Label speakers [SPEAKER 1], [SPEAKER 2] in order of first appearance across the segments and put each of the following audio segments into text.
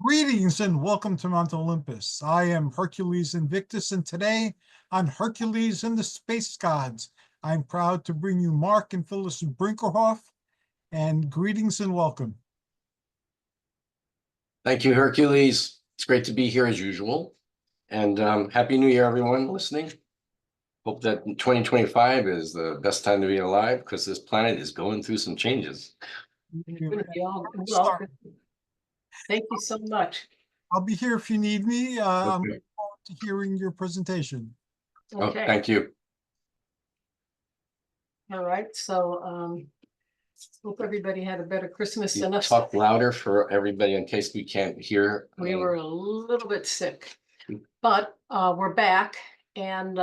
[SPEAKER 1] Greetings and welcome to Mount Olympus. I am Hercules Invictus, and today on Hercules and the Space Gods, I'm proud to bring you Marc and Phyllis Brinkerhoff, and greetings and welcome.
[SPEAKER 2] Thank you, Hercules. It's great to be here as usual. And Happy New Year, everyone listening. Hope that 2025 is the best time to be alive because this planet is going through some changes.
[SPEAKER 3] Well, thank you so much.
[SPEAKER 1] I'll be here if you need me. I'm
[SPEAKER 2] Okay.
[SPEAKER 1] looking forward to hearing your presentation.
[SPEAKER 2] Oh,
[SPEAKER 3] Okay,
[SPEAKER 2] thank you.
[SPEAKER 3] all right, so hope everybody had a better Christmas
[SPEAKER 2] You
[SPEAKER 3] than us.
[SPEAKER 2] talk louder for everybody in case we can't hear.
[SPEAKER 3] We were a little bit sick, but we're back and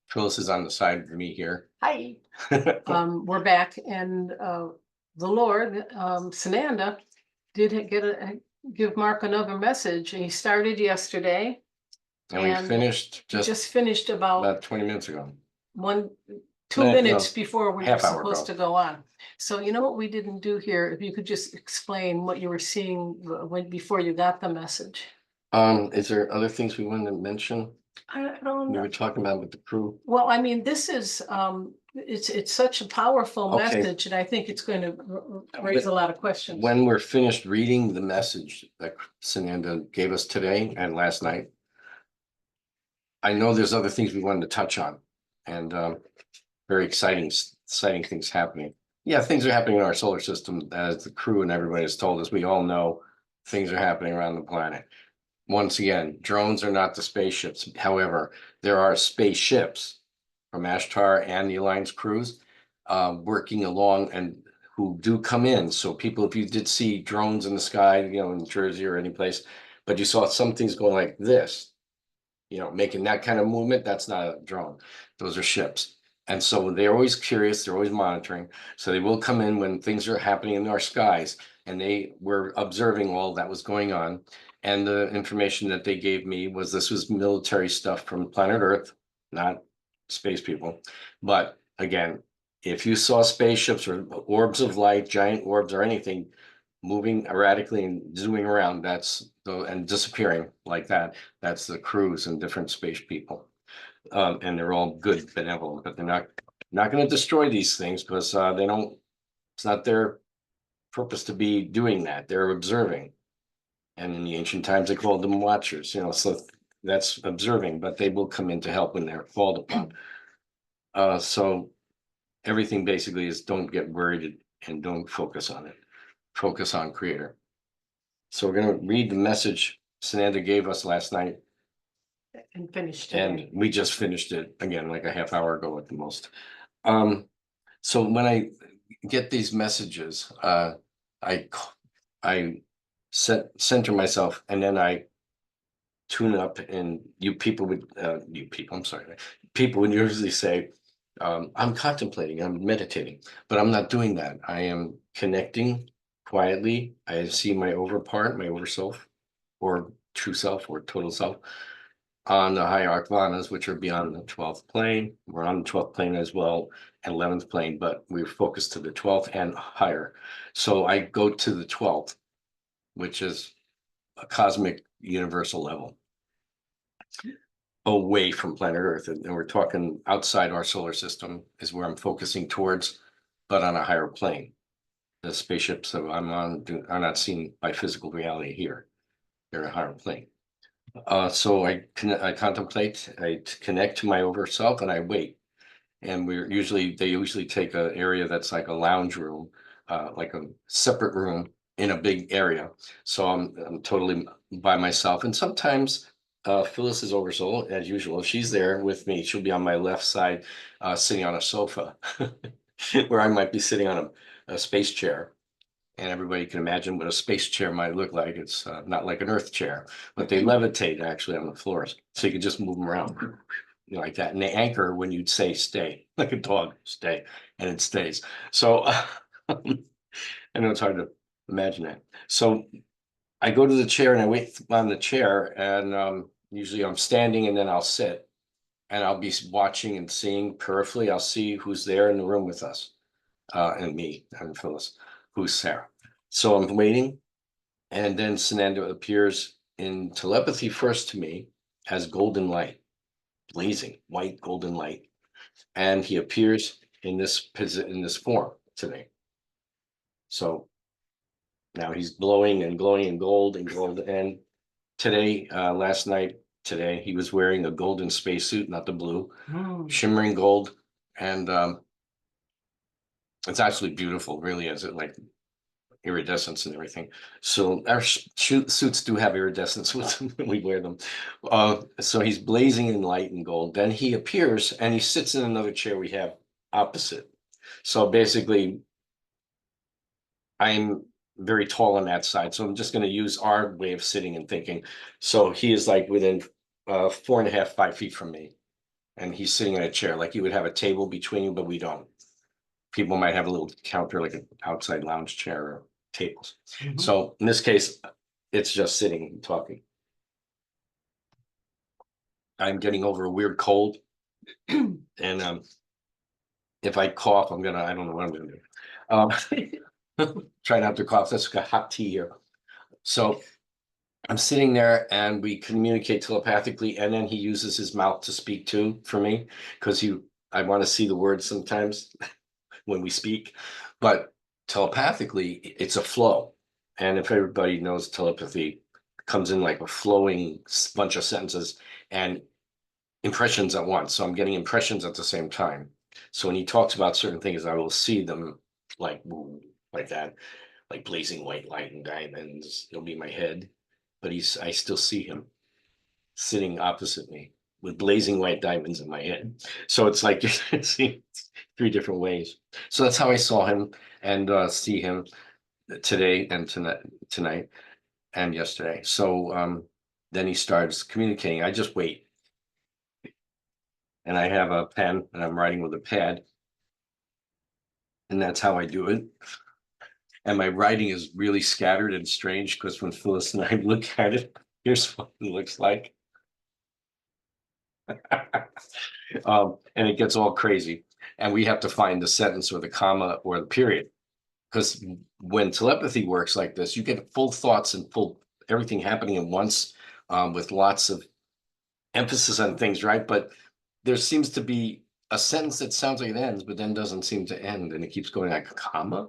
[SPEAKER 2] Phyllis is on the side of me here.
[SPEAKER 3] hi. We're back and the Lord, Sananda, did give Mark another message. He started yesterday.
[SPEAKER 2] And we finished
[SPEAKER 3] just finished
[SPEAKER 2] about 20 minutes ago.
[SPEAKER 3] 2 minutes before we were
[SPEAKER 2] half hour
[SPEAKER 3] supposed
[SPEAKER 2] ago.
[SPEAKER 3] to go on. So you know what we didn't do here? If you could just explain what you were seeing before you got the message.
[SPEAKER 2] Is there other things we wanted to mention?
[SPEAKER 3] I don't
[SPEAKER 2] We
[SPEAKER 3] know.
[SPEAKER 2] were talking about with the crew.
[SPEAKER 3] Well, I mean, this is it's such a powerful
[SPEAKER 2] Okay.
[SPEAKER 3] message, and I think it's going to raise a lot of questions.
[SPEAKER 2] When we're finished reading the message that Sananda gave us today and last night, I know there's other things we wanted to touch on, and very exciting things happening. Yeah, things are happening in our solar system, as the crew and everybody has told us. We all know things are happening around the planet. Once again, drones are not the spaceships. However, there are spaceships from Ashtar and the Alliance crews working along and who do come in. So people, if you did see drones in the sky, in Jersey or any place, but you saw some things going like this, making that kind of movement, that's not a drone. Those are ships. And so they're always curious, they're always monitoring. So they will come in when things are happening in our skies, and they were observing all that was going on. And the information that they gave me was this was military stuff from planet Earth, not space people. But again, if you saw spaceships or orbs of light, giant orbs or anything moving erratically and zooming around, and disappearing like that, that's the crews and different space people. And they're all good, benevolent, but they're not going to destroy these things because they don't. It's not their purpose to be doing that. They're observing, and in the ancient times they called them watchers. So that's observing, but they will come in to help when they're called upon. So everything basically is don't get worried and don't focus on it. Focus on Creator. So we're going to read the message Sananda gave us last night.
[SPEAKER 3] And finished
[SPEAKER 2] And
[SPEAKER 3] today.
[SPEAKER 2] we just finished it again, like a half hour ago at the most. So when I get these messages, I center myself, and then I tune up. And people would usually say, I'm contemplating, I'm meditating, but I'm not doing that. I am connecting quietly. I see my overself, or true self, or total self, on the higher arcanas, which are beyond the 12th plane. We're on the 12th plane as well, and 11th plane, but we're focused to the 12th and higher. So I go to the 12th, which is a cosmic universal level, away from planet Earth. And we're talking outside our solar system is where I'm focusing towards, but on a higher plane. The spaceships that I'm on are not seen by physical reality here. They're a higher plane. So I contemplate, I connect to my overself, and I wait. And they usually take an area that's like a lounge room, like a separate room in a big area. So I'm totally by myself. And sometimes Phyllis is oversoul, as usual. She's there with me. She'll be on my left side, sitting on a sofa, where I might be sitting on a space chair. And everybody can imagine what a space chair might look like. It's not like an earth chair, but they levitate actually on the floors. So you can just move them around like that. And they anchor when you'd say stay, like a dog, stay, and it stays. So I know it's hard to imagine that. So I go to the chair and I wait on the chair, and usually I'm standing, and then I'll sit, and I'll be watching and seeing peripherally. I'll see who's there in the room with us, and me and Phyllis, who's Sarah. So I'm waiting, And then Sananda appears in telepathy first to me as golden light, blazing white golden light. And he appears in this form today. So now he's glowing and glowing in gold and gold. And today, last night, today, he was wearing a golden spacesuit, not the blue, shimmering gold. And it's actually beautiful, really, is it like iridescence and everything. So our suits do have iridescence with them when we wear them. So he's blazing in light and gold. Then he appears and he sits in another chair we have opposite. So basically, I'm very tall on that side. So I'm just going to use our way of sitting and thinking. So he is like within 4.5, 5 feet from me. And he's sitting in a chair, like you would have a table between you, but we don't. People might have a little counter, like an outside lounge chair or tables. So in this case, it's just sitting and talking. I'm getting over a weird cold. And if I cough, I don't know what I'm gonna do. Try not to cough. That's got hot tea here. So I'm sitting there and we communicate telepathically, and then he uses his mouth to speak too for me, because I want to see the words sometimes when we speak, but telepathically it's a flow. And if everybody knows, telepathy comes in like a flowing bunch of sentences and impressions at once. So I'm getting impressions at the same time. So when he talks about certain things, I will see them like that, like blazing white light and diamonds. It'll be my head, but I still see him sitting opposite me with blazing white diamonds in my head. So it's like you see 3 different ways. So that's how I saw him and see him today and tonight and yesterday. So then he starts communicating. I just wait. And I have a pen and I'm writing with a pad. And that's how I do it. And my writing is really scattered and strange, because when Phyllis and I look at it, here's what it looks like. And it gets all crazy. And we have to find the sentence or the comma or the period. Because when telepathy works like this, you get full thoughts and full everything happening at once, with lots of emphasis on things, right? But there seems to be a sentence that sounds like it ends, but then doesn't seem to end, and it keeps going like a comma.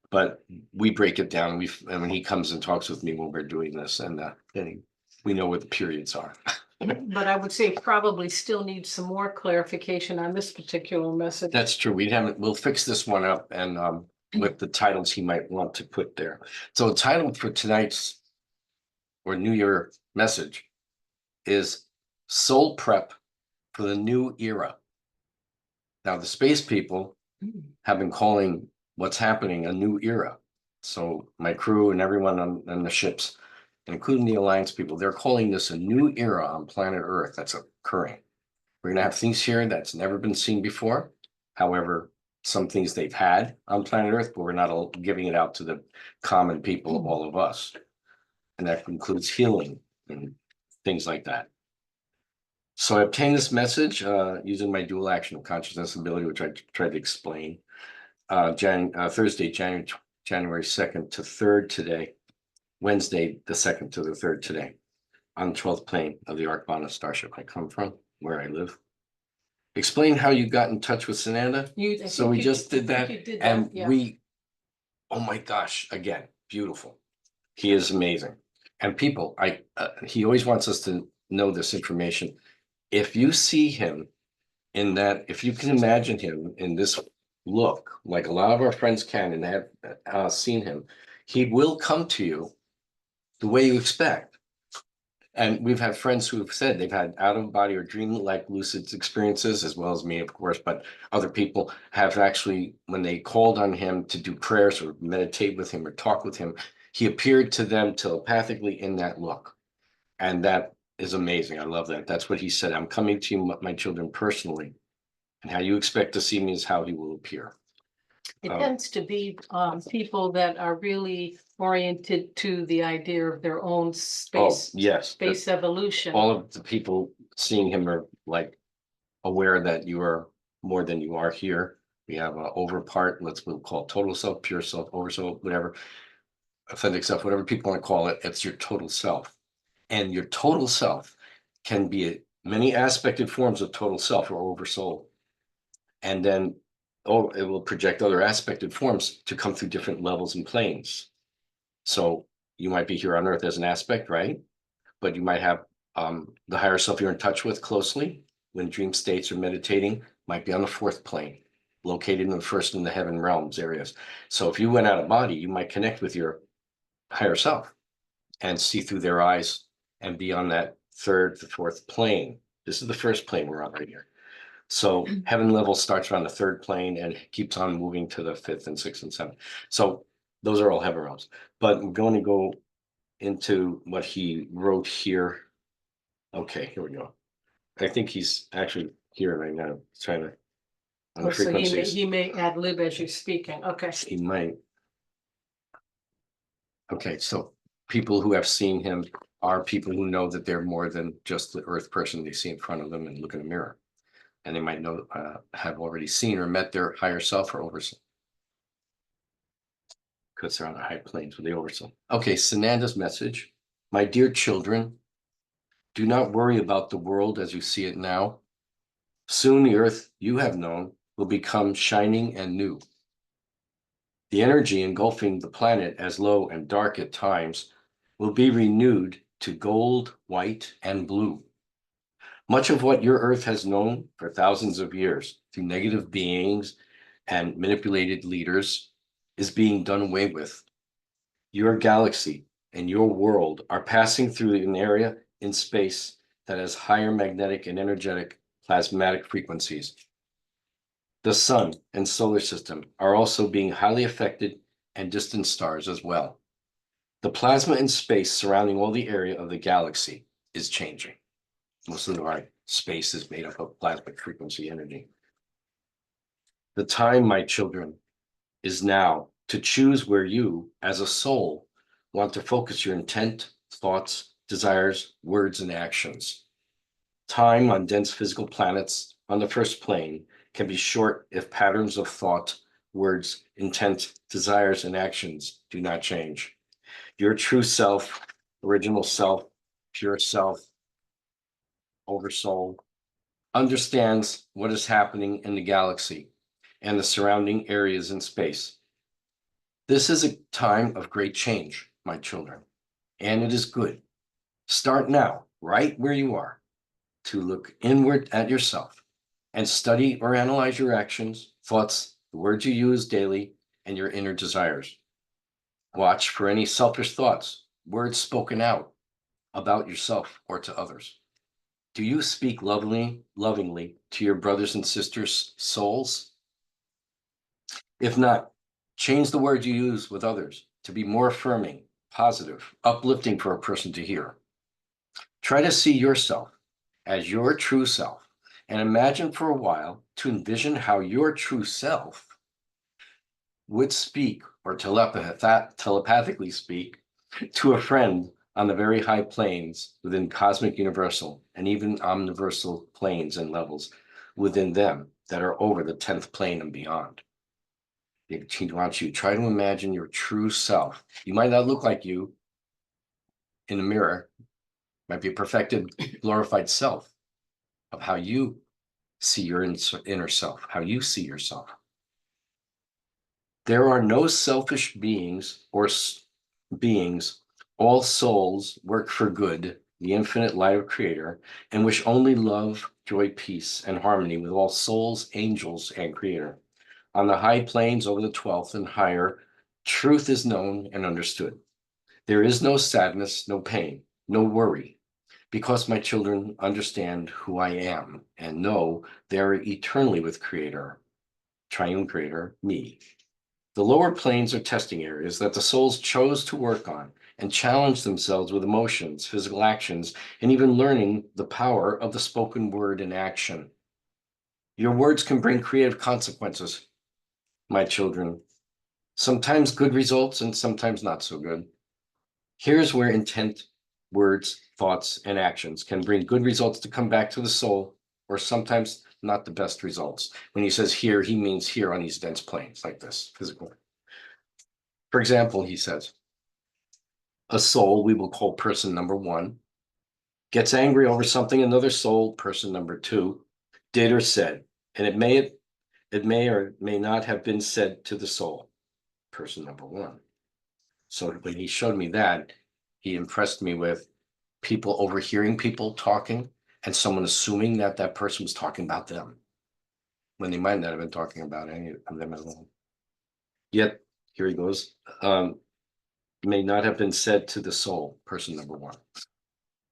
[SPEAKER 2] But we break it down. And when he comes and talks with me when we're doing this, and then we know what the periods are.
[SPEAKER 3] But I would say probably still needs some more clarification on this particular message.
[SPEAKER 2] That's true. We'll fix this one up, and with the titles he might want to put there. So the title for tonight's or New Year message is Soul Prep for the New Era. Now, the space people have been calling what's happening a new era. So my crew and everyone on the ships, including the Alliance people, they're calling this a new era on planet Earth that's occurring. We're going to have things here that's never been seen before. However, some things they've had on planet Earth, but we're not giving it out to the common people, all of us. And that includes healing and things like that. So I obtained this message using my dual action of consciousness ability, which I tried to explain. Thursday, January 2nd to 3rd today, Wednesday, the 2nd to the 3rd today, on the 12th plane of the Arcana starship I come from, where I live. Explain how you got in touch with Sananda. So we just did that, and oh my gosh, again, beautiful. He is amazing. And people, he always wants us to know this information. If you see him in that, if you can imagine him in this look, like a lot of our friends can and have seen him, he will come to you the way you expect. And we've had friends who have said they've had out-of-body or dream-like lucid experiences, as well as me, of course, but other people have actually, when they called on him to do prayers or meditate with him or talk with him, he appeared to them telepathically in that look. And that is amazing. I love that. That's what he said. I'm coming to you, my children, personally. And how you expect to see me is how he will appear.
[SPEAKER 3] It tends to be people that are really oriented to the idea of their own space.
[SPEAKER 2] Yes.
[SPEAKER 3] Space evolution.
[SPEAKER 2] All of the people seeing him are like aware that you are more than you are here. We have an over part, we'll call total self, pure self, over self, whatever. authentic self, whatever people want to call it, it's your total self. And your total self can be many aspected forms of total self or oversoul. And then it will project other aspected forms to come through different levels and planes. So you might be here on earth as an aspect, right? But you might have the higher self you're in touch with closely when dream states or meditating might be on the fourth plane, located in the first in the heaven realms areas. So if you went out of body, you might connect with your higher self and see through their eyes and be on that third to fourth plane. This is the first plane we're on right here. So heaven level starts around the third plane and keeps on moving to the fifth and sixth and seventh. So those are all heaven realms. But I'm going to go into what he wrote here. Okay, here we go. I think he's actually here right now, trying to on the
[SPEAKER 3] Oh, so
[SPEAKER 2] frequencies.
[SPEAKER 3] he may ad lib as you're speaking, okay.
[SPEAKER 2] He might. Okay, so people who have seen him are people who know that they're more than just the earth person they see in front of them and look in a mirror. And they might know, have already seen or met their higher self or oversoul. Because they're on the high planes with the oversoul. Okay, Sananda's message. My dear children, do not worry about the world as you see it now. Soon the earth you have known will become shining and new. The energy engulfing the planet as low and dark at times will be renewed to gold, white, and blue. Much of what your earth has known for thousands of years through negative beings and manipulated leaders is being done away with. Your galaxy and your world are passing through an area in space that has higher magnetic and energetic plasmatic frequencies. The sun and solar system are also being highly affected, and distant stars as well. The plasma in space surrounding all the area of the galaxy is changing. Most of our space is made up of plasmic frequency energy. The time, my children, is now to choose where you, as a soul, want to focus your intent, thoughts, desires, words, and actions. Time on dense physical planets on the first plane can be short if patterns of thought, words, intent, desires, and actions do not change. Your true self, original self, pure self, oversoul, understands what is happening in the galaxy and the surrounding areas in space. This is a time of great change, my children, and it is good. Start now, right where you are, to look inward at yourself and study or analyze your actions, thoughts, the words you use daily, and your inner desires. Watch for any selfish thoughts, words spoken out about yourself or to others. Do you speak lovingly to your brothers and sisters' souls? If not, change the words you use with others to be more affirming, positive, uplifting for a person to hear. Try to see yourself as your true self and imagine for a while to envision how your true self would speak or telepathically speak to a friend on the very high planes within cosmic universal and even omniversal planes and levels within them that are over the 10th plane and beyond. He wants you to try to imagine your true self. You might not look like you in the mirror, might be a perfected, glorified self of how you see your inner self, how you see yourself. There are no selfish beings or beings. All souls work for good, the infinite light of Creator, and wish only love, joy, peace, and harmony with all souls, angels, and Creator. On the high planes over the 12th and higher, truth is known and understood. There is no sadness, no pain, no worry, because my children understand who I am and know they're eternally with Creator, Triune Creator, me. The lower planes are testing areas that the souls chose to work on and challenge themselves with emotions, physical actions, and even learning the power of the spoken word in action. Your words can bring creative consequences, my children. Sometimes good results and sometimes not so good. Here's where intent, words, thoughts, and actions can bring good results to come back to the soul, or sometimes not the best results. When he says here, he means here on these dense planes like this, physical. For example, he says, a soul we will call person number one, gets angry over something another soul, person number two, did or said, and it may or may not have been said to the soul, person number one. So when he showed me that, he impressed me with people overhearing people talking and someone assuming that that person was talking about them when they might not have been talking about any of them at all. Yet, here he goes, may not have been said to the soul, person number one.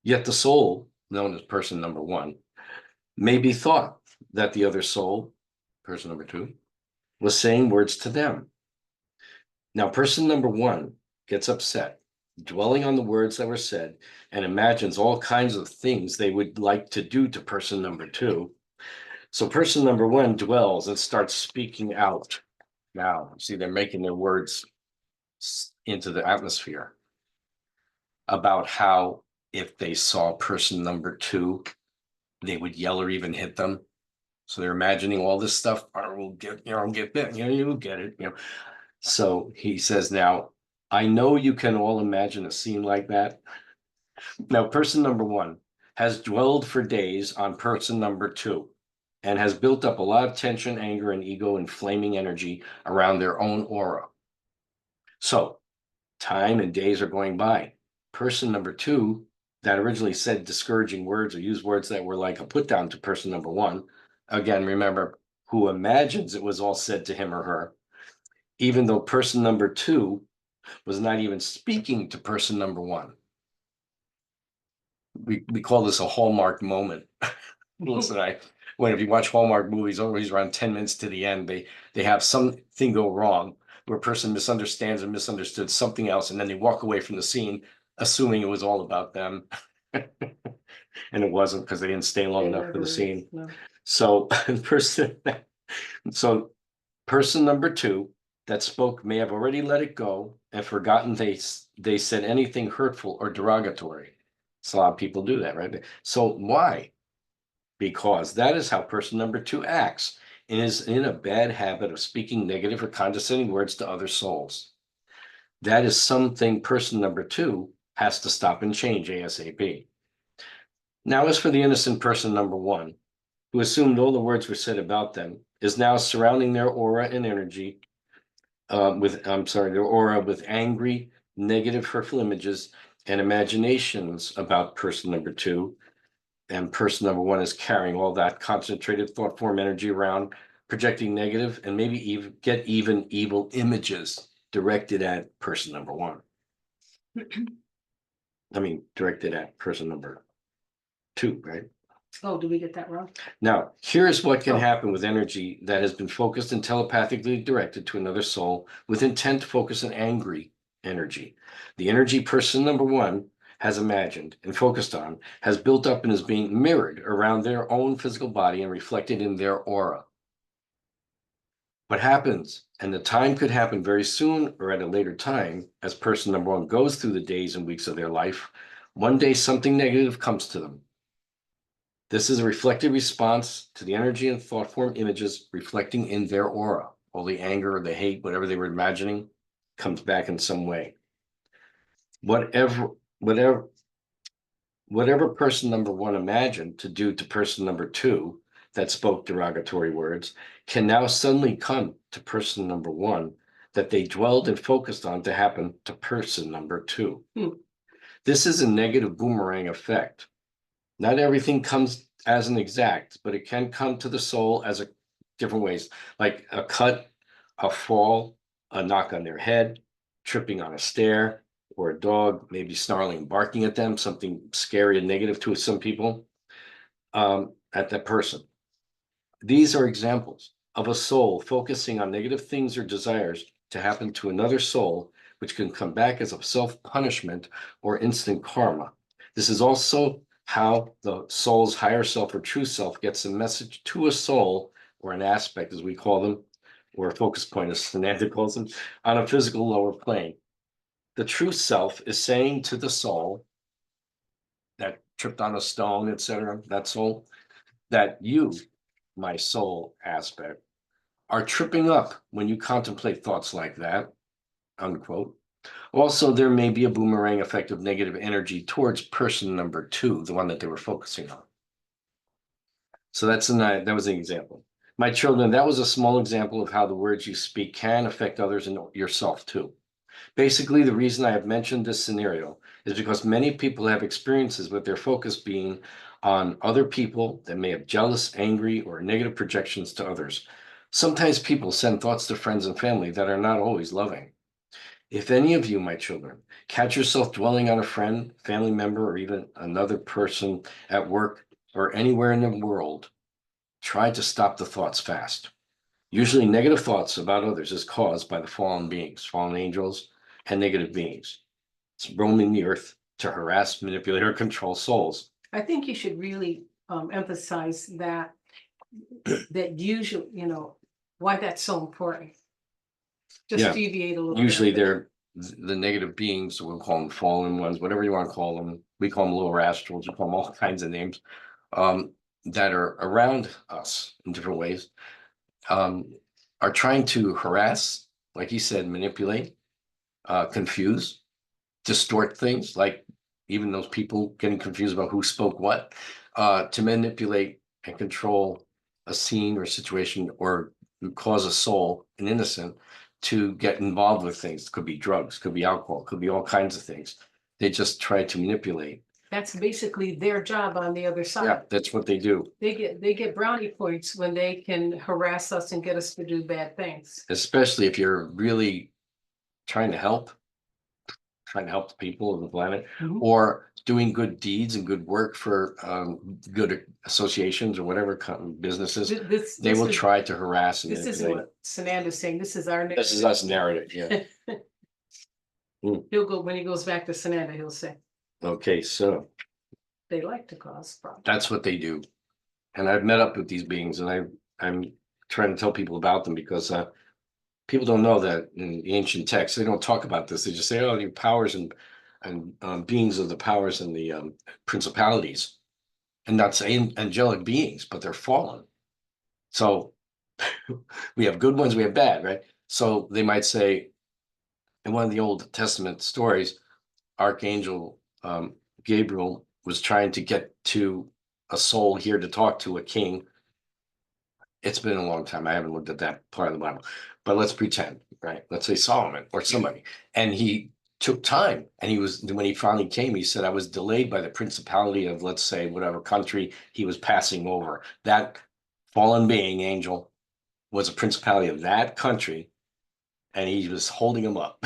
[SPEAKER 2] Yet the soul, known as person number one, may be thought that the other soul, person number two, was saying words to them. Now, person number one gets upset, dwelling on the words that were said, and imagines all kinds of things they would like to do to person number two. So person number one dwells and starts speaking out. Now, see, they're making their words into the atmosphere about how if they saw person number two, they would yell or even hit them. So they're imagining all this stuff. Or we'll get, I'll get that, you'll get it, So he says, now, I know you can all imagine a scene like that. Now, person number one has dwelled for days on person number two and has built up a lot of tension, anger, and ego and flaming energy around their own aura. So time and days are going by. Person number two that originally said discouraging words or used words that were like a put down to person number one, again, remember, who imagines it was all said to him or her, even though person number two was not even speaking to person number one. We call this a Hallmark moment. Listen, when if you watch Hallmark movies, always around 10 minutes to the end, they have something go wrong where a person misunderstands and misunderstood something else, and then they walk away from the scene assuming it was all about them. And it wasn't, because they didn't stay long enough for the scene.
[SPEAKER 3] No.
[SPEAKER 2] So person number two that spoke may have already let it go and forgotten they said anything hurtful or derogatory. So a lot of people do that, right? So why? Because that is how person number two acts and is in a bad habit of speaking negative or condescending words to other souls. That is something person number two has to stop and change ASAP. Now, as for the innocent person number one, who assumed all the words were said about them, is now surrounding their aura and energy their aura with angry, negative, hurtful images and imaginations about person number two. And person number one is carrying all that concentrated thought form energy around, projecting negative and maybe even evil images directed at person number one. I mean, directed at person number two, right?
[SPEAKER 3] Oh, did we get that wrong?
[SPEAKER 2] Now, here's what can
[SPEAKER 3] Oh.
[SPEAKER 2] happen with energy that has been focused and telepathically directed to another soul with intent, focus, and angry energy. The energy person number one has imagined and focused on has built up and is being mirrored around their own physical body and reflected in their aura. What happens, and the time could happen very soon or at a later time, as person number one goes through the days and weeks of their life, one day something negative comes to them. This is a reflected response to the energy and thought form images reflecting in their aura. All the anger or the hate, whatever they were imagining, comes back in some way. Whatever person number one imagined to do to person number two that spoke derogatory words can now suddenly come to person number one that they dwelled and focused on to happen to person number two. This is a negative boomerang effect. Not everything comes as an exact, but it can come to the soul as a different ways, like a cut, a fall, a knock on their head, tripping on a stair, or a dog maybe snarling and barking at them, something scary and negative to some people, at that person. These are examples of a soul focusing on negative things or desires to happen to another soul, which can come back as a self-punishment or instant karma. This is also how the soul's higher self or true self gets a message to a soul, or an aspect as we call them, or a focus point as Sananda calls them, on a physical lower plane. The true self is saying to the soul that tripped on a stone, etc., that soul, that you, my soul aspect, are tripping up when you contemplate thoughts like that, unquote, Also, there may be a boomerang effect of negative energy towards person number 2, the one that they were focusing on. So that was an example. My children, that was a small example of how the words you speak can affect others and yourself too. Basically, the reason I have mentioned this scenario is because many people have experiences with their focus being on other people that may have jealous, angry, or negative projections to others. Sometimes people send thoughts to friends and family that are not always loving. If any of you, my children, catch yourself dwelling on a friend, family member, or even another person at work or anywhere in the world, try to stop the thoughts fast. Usually negative thoughts about others is caused by the fallen beings, fallen angels, and negative beings. It's roaming the earth to harass, manipulate, or control souls.
[SPEAKER 3] I think you should really emphasize that, that usually, why that's so important. Just
[SPEAKER 2] Yeah.
[SPEAKER 3] deviate a little bit.
[SPEAKER 2] Usually they're the negative beings, we'll call them fallen ones, whatever you want to call them. We call them lower astrals, we call them all kinds of names, that are around us in different ways, are trying to harass, like you said, manipulate, confuse, distort things, like even those people getting confused about who spoke what, to manipulate and control a scene or situation, or cause a soul, an innocent, to get involved with things. Could be drugs, could be alcohol, could be all kinds of things. They just try to manipulate.
[SPEAKER 3] That's basically their job on the other
[SPEAKER 2] Yeah,
[SPEAKER 3] side.
[SPEAKER 2] that's what they do.
[SPEAKER 3] They get brownie points when they can harass us and get us to do bad things.
[SPEAKER 2] Especially if you're really trying to help the people of the planet,
[SPEAKER 3] Mhm.
[SPEAKER 2] or doing good deeds and good work for good associations or whatever businesses. They will try to harass and
[SPEAKER 3] This isn't
[SPEAKER 2] manipulate.
[SPEAKER 3] what Sananda's saying. This is our.
[SPEAKER 2] This is us narrative, yeah.
[SPEAKER 3] He'll go, when he goes back to Sananda, he'll say,
[SPEAKER 2] Okay, so
[SPEAKER 3] they like to cause problems.
[SPEAKER 2] that's what they do. And I've met up with these beings, and I'm trying to tell people about them, because people don't know that in the ancient texts, they don't talk about this. They just say, oh, the powers and beings of the powers and the principalities, and not saying angelic beings, but they're fallen. So we have good ones, we have bad, right? So they might say, in one of the Old Testament stories, Archangel Gabriel was trying to get to a soul here to talk to a king. It's been a long time. I haven't looked at that part of the Bible, but let's pretend, right? Let's say Solomon or somebody. And he took time, and when he finally came, he said, I was delayed by the principality of, let's say, whatever country he was passing over. That fallen being, angel, was a principality of that country, and he was holding him up,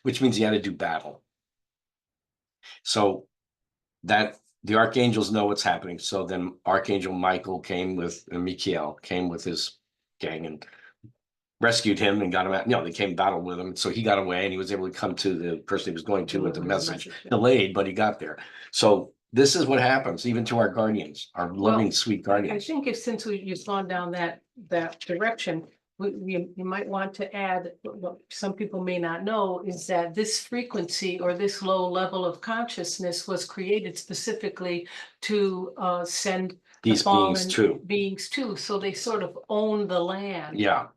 [SPEAKER 2] which means he had to do battle. So that the archangels know what's happening. So then Archangel Michael Michael came with his gang and rescued him and got him out. They came battle with him. So he got away, and he was able to come to the person he was going to with the message. Delayed, but he got there. So this is what happens even to our guardians, our loving, sweet guardians.
[SPEAKER 3] I think since you've gone down that direction, you might want to add, what some people may not know, is that this frequency or this low level of consciousness was created specifically to send
[SPEAKER 2] these beings too.
[SPEAKER 3] So they sort of own the land.
[SPEAKER 2] Yeah,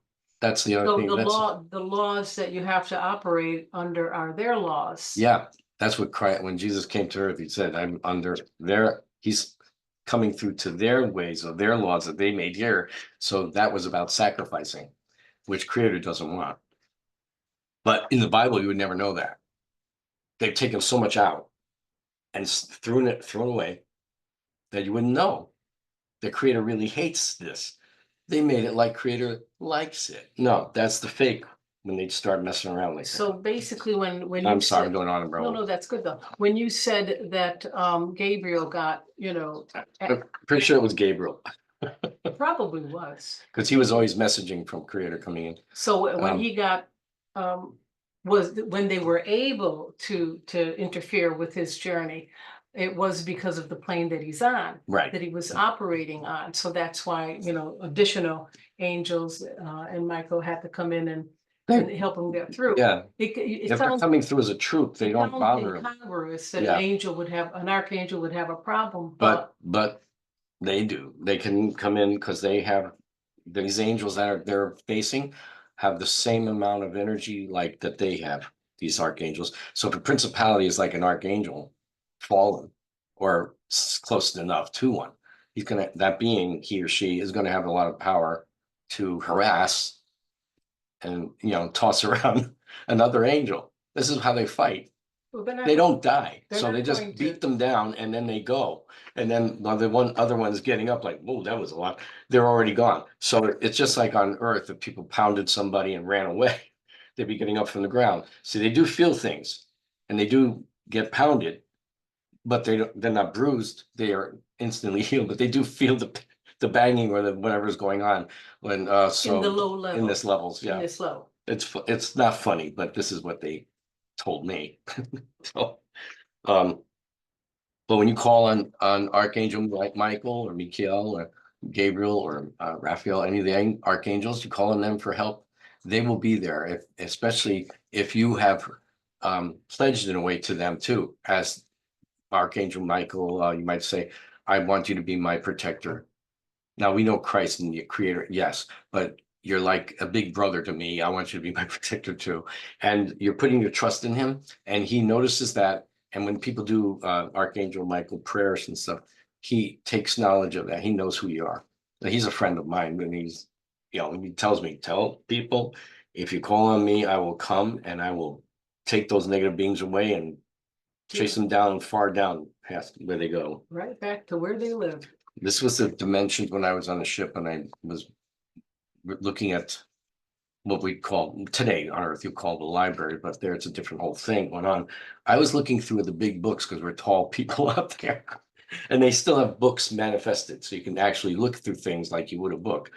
[SPEAKER 2] that's the other thing.
[SPEAKER 3] The laws that you have to operate under are their laws.
[SPEAKER 2] Yeah, that's what Christ, when Jesus came to earth, he said, I'm under he's coming through to their ways of their laws that they made here. So that was about sacrificing, which Creator doesn't want. But in the Bible, you would never know that. They've taken so much out and thrown away that you wouldn't know. The Creator really hates this. They made it like Creator likes it. No, that's the fake, when they start messing around like that.
[SPEAKER 3] So basically, when
[SPEAKER 2] I'm sorry, I'm going on, bro.
[SPEAKER 3] No, that's good though. When you said that Gabriel got,
[SPEAKER 2] I'm pretty sure it was Gabriel.
[SPEAKER 3] Probably was.
[SPEAKER 2] Because he was always messaging from Creator coming in.
[SPEAKER 3] So when he got was when they were able to interfere with his journey, it was because of the plane that he's on,
[SPEAKER 2] right,
[SPEAKER 3] that he was operating on. So that's why, additional angels and Michael had to come in and help him get through.
[SPEAKER 2] Yeah,
[SPEAKER 3] if
[SPEAKER 2] they're coming through as a troop, they don't bother him.
[SPEAKER 3] Incongruous that an archangel would have a problem,
[SPEAKER 2] but they do. They can come in because they have these angels that they're facing have the same amount of energy like that they have. these archangels. So if a principality is like an archangel fallen or close enough to one, that being, he or she is going to have a lot of power to harass and, toss around another angel. This is how they fight.
[SPEAKER 3] Well, they're not-
[SPEAKER 2] They don't die,
[SPEAKER 3] they're
[SPEAKER 2] so
[SPEAKER 3] not
[SPEAKER 2] they just
[SPEAKER 3] going to-
[SPEAKER 2] beat them down and then they go. And then the other one's getting up like, whoa, that was a lot. They're already gone. So it's just like on Earth, if people pounded somebody and ran away, they'd be getting up from the ground. So they do feel things and they do get pounded, but they're not bruised. They are instantly healed, but they do feel the banging or the whatever's going on when
[SPEAKER 3] In the
[SPEAKER 2] so
[SPEAKER 3] low level.
[SPEAKER 2] in this levels,
[SPEAKER 3] In
[SPEAKER 2] yeah.
[SPEAKER 3] this low.
[SPEAKER 2] It's not funny, but this is what they told me. So but when you call on Archangel like Michael or Michael or Gabriel or Raphael, any of the archangels, you call on them for help, they will be there. Especially if you have pledged in a way to them too, as Archangel Michael, you might say, I want you to be my protector. Now we know Christ and the creator, yes, but you're like a big brother to me. I want you to be my protector too. And you're putting your trust in him and he notices that. And when people do Archangel Michael prayers and stuff, he takes knowledge of that. He knows who you are. Now, he's a friend of mine and he tells me, tell people, if you call on me, I will come and I will take those negative beings away and chase them down far down past where they go.
[SPEAKER 3] Right back to where they live.
[SPEAKER 2] This was the dimensions when I was on the ship and I was looking at what we call today on Earth, you call the library, but there it's a different whole thing going on. I was looking through the big books because we're tall people up there and they still have books manifested. So you can actually look through things like you would a book,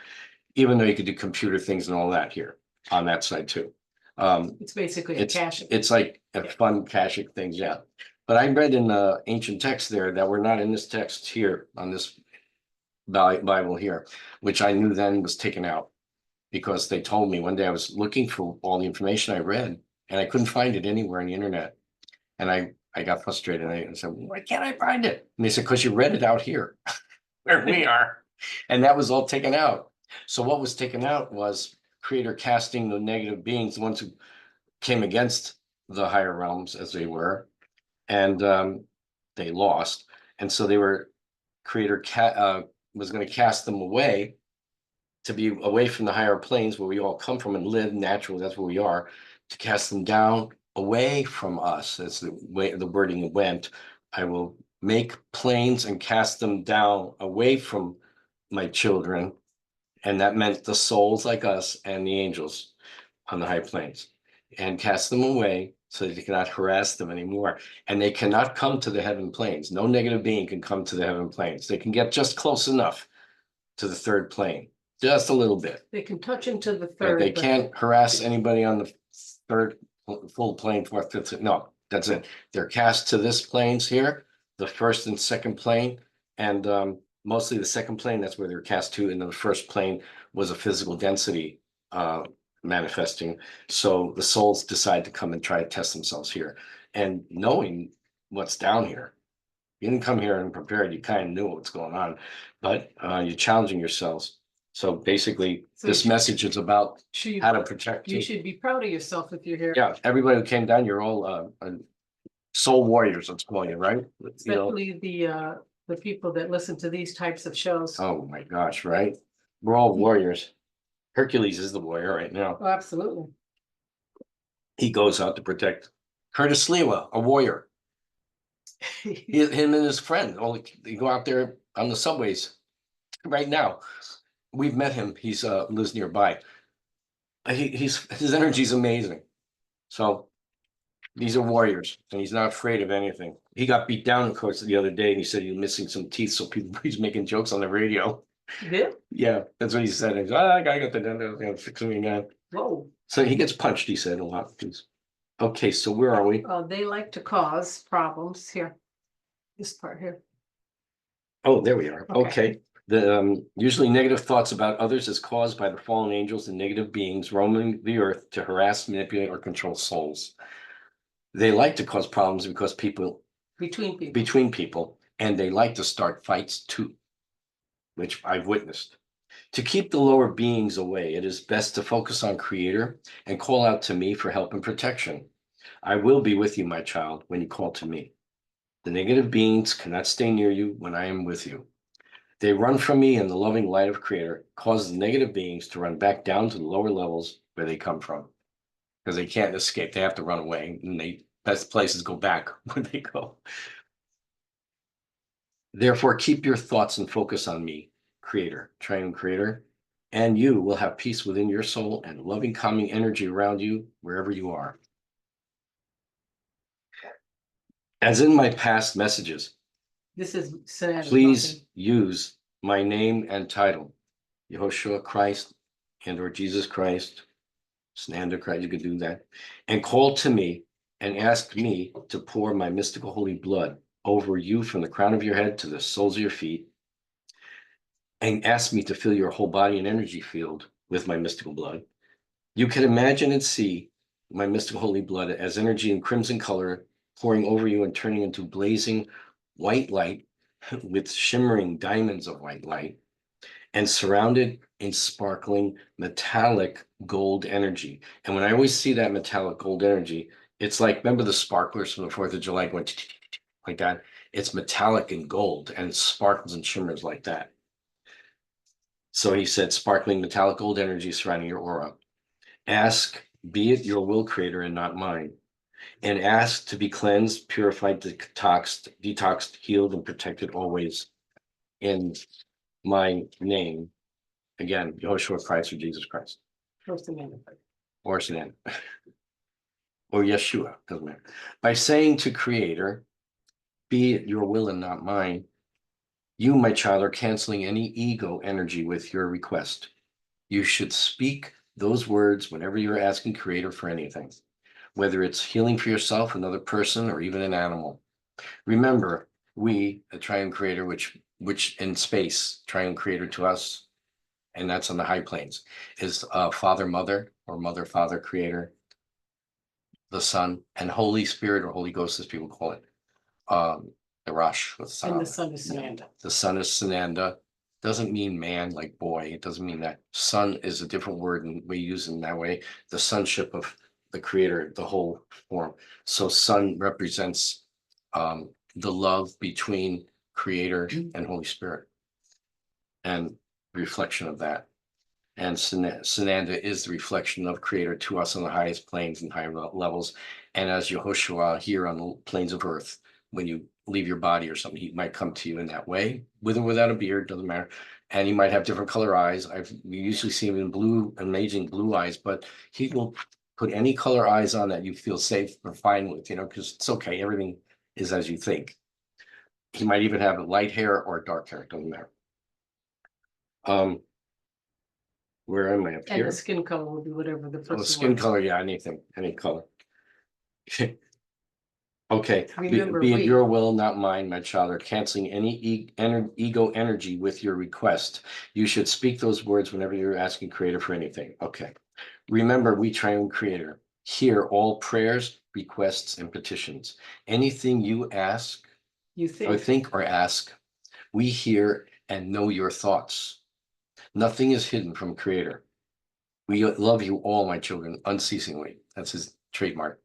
[SPEAKER 2] even though you could do computer things and all that here on that side too.
[SPEAKER 3] It's basically a cache.
[SPEAKER 2] It's like a fun caching things, yeah. But I read in the ancient texts there that were not in this text here on this Bible here, which I knew then was taken out because they told me one day I was looking for all the information I read and I couldn't find it anywhere on the internet. And I got frustrated. I said, why can't I find it? And they said, because you read it out here where we are. And that was all taken out. So what was taken out was creator casting the negative beings, the ones who came against the higher realms as they were, and they lost. And so they were creator was going to cast them away to be away from the higher planes where we all come from and live naturally. That's where we are, to cast them down away from us. That's the way the wording went. I will make planes and cast them down away from my children. And that meant the souls like us and the angels on the high planes, and cast them away so that they cannot harass them anymore. And they cannot come to the heaven planes. No negative being can come to the heaven planes. They can get just close enough to the third plane, just a little bit.
[SPEAKER 3] They can touch into the
[SPEAKER 2] But
[SPEAKER 3] third.
[SPEAKER 2] they can't harass anybody on the third full plane, fourth, fifth. No, that's it. They're cast to this planes here, the first and second plane. And mostly the second plane, that's where they're cast to. And the first plane was a physical density manifesting. So the souls decide to come and try to test themselves here. And knowing what's down here, you didn't come here unprepared, you kind of knew what's going on, but you're challenging yourselves. So basically,
[SPEAKER 3] So
[SPEAKER 2] this message is about how to protect
[SPEAKER 3] You
[SPEAKER 2] you.
[SPEAKER 3] should be proud of yourself if you're here.
[SPEAKER 2] Yeah, everybody who came down, you're all soul warriors, let's call you, right? You know,
[SPEAKER 3] Especially the people that listen to these types of shows.
[SPEAKER 2] oh my gosh, right? We're all warriors. Hercules is the warrior right now.
[SPEAKER 3] Oh, absolutely.
[SPEAKER 2] He goes out to protect Curtis Lewa, a warrior. Him and his friend, they go out there on the subways right now. We've met him. He's lives nearby. His energy is amazing. So these are warriors, and he's not afraid of anything. He got beat down, of course, the other day, and he said he was missing some teeth, so he's making jokes on the radio.
[SPEAKER 3] Yeah.
[SPEAKER 2] Yeah, that's what he said. He's, I got the dentist, fix me again.
[SPEAKER 3] Whoa.
[SPEAKER 2] So he gets punched, he said a lot. Okay, so where are we?
[SPEAKER 3] They like to cause problems here. This part here.
[SPEAKER 2] Oh, there we are.
[SPEAKER 3] Okay.
[SPEAKER 2] Okay. The usually negative thoughts about others is caused by the fallen angels and negative beings roaming the earth to harass, manipulate, or control souls. They like to cause problems because between people, and they like to start fights too, which I've witnessed. To keep the lower beings away, it is best to focus on Creator and call out to me for help and protection. I will be with you, my child, when you call to me. The negative beings cannot stay near you when I am with you. They run from me, and the loving light of Creator causes the negative beings to run back down to the lower levels where they come from. Because they can't escape, they have to run away, and the best places go back where they go. Therefore, keep your thoughts and focus on me, Creator, Triune Creator, and you will have peace within your soul and loving, calming energy around you wherever you are. As in my past messages,
[SPEAKER 3] This is Sananda
[SPEAKER 2] please
[SPEAKER 3] talking.
[SPEAKER 2] use my name and title, Yehoshua Christ and or Jesus Christ, Sananda Christ, you could do that, and call to me and ask me to pour my mystical holy blood over you from the crown of your head to the soles of your feet, and ask me to fill your whole body and energy field with my mystical blood. You can imagine and see my mystical holy blood as energy in crimson color pouring over you and turning into blazing white light with shimmering diamonds of white light and surrounded in sparkling metallic gold energy. And when I always see that metallic gold energy, it's like, remember the sparklers from the 4th of July going like that? It's metallic and gold and it sparkles and shimmers like that. So he said, sparkling metallic gold energy surrounding your aura. Ask, be it your will, Creator, and not mine. And ask to be cleansed, purified, detoxed, healed, and protected always in my name. Again, Yehoshua Christ or Jesus Christ.
[SPEAKER 3] First Amendment.
[SPEAKER 2] Or Sananda. Or Yeshua, doesn't matter. By saying to Creator, be it your will and not mine, you, my child, are canceling any ego energy with your request. You should speak those words whenever you're asking Creator for anything, whether it's healing for yourself, another person, or even an animal. Remember, we, the Triune Creator, which in space, Triune Creator to us, and that's on the high planes, is Father, Mother, or Mother, Father, Creator, the Son, and Holy Spirit, or Holy Ghost, as people call it. The Rosh with
[SPEAKER 3] And the
[SPEAKER 2] Sananda.
[SPEAKER 3] son is Sananda.
[SPEAKER 2] The Son is Sananda. Doesn't mean man, like boy. It doesn't mean that. Son is a different word, and we use it in that way. The sonship of the Creator, the whole form. So Son represents the love between Creator and Holy Spirit, and reflection of that. And Sananda is the reflection of Creator to us on the highest planes and higher levels. And as Yehoshua here on the plains of earth, when you leave your body or something, he might come to you in that way, with or without a beard, doesn't matter. And he might have different color eyes. We usually see him in blue, amazing blue eyes, but he will put any color eyes on that you feel safe or fine with, because it's okay. Everything is as you think. He might even have light hair or dark hair, doesn't matter. Where am I up
[SPEAKER 3] And
[SPEAKER 2] here?
[SPEAKER 3] the skin color will be whatever the person
[SPEAKER 2] Skin
[SPEAKER 3] wants.
[SPEAKER 2] color, yeah, anything, any color. Okay,
[SPEAKER 3] Remember,
[SPEAKER 2] be it
[SPEAKER 3] we-
[SPEAKER 2] your will, not mine, my child, or canceling any ego energy with your request. You should speak those words whenever you're asking Creator for anything. Okay. Remember, we Triune Creator hear all prayers, requests, and petitions. Anything you ask,
[SPEAKER 3] You
[SPEAKER 2] or
[SPEAKER 3] think,
[SPEAKER 2] think or ask, we hear and know your thoughts. Nothing is hidden from Creator. We love you all, my children, unceasingly. That's his trademark.